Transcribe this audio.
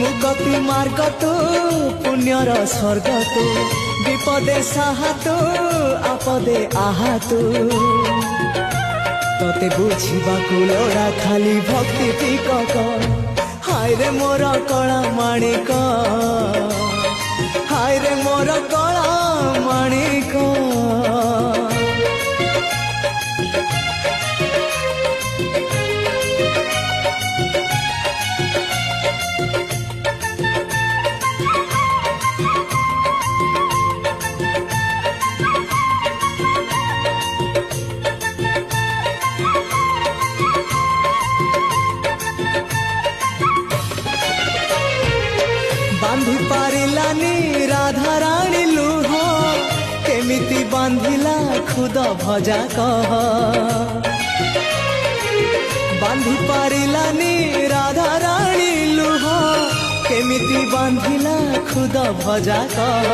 मुकति मार्ग तो पुण्यर स्वर्ग तो विपदे साहा तो आपदे आहा तो तते बुझा लोड़ा खाली भक्ति टिकक हाय रे मोर कला माणिक हाय रे मोर कला माणिक बांधी पारिलानी राधा रानी लुह केमिति बांधिला खुद भजा कह बांधी पारिलानी राधा रानी लुह केमिति बांधिला खुद भजा कह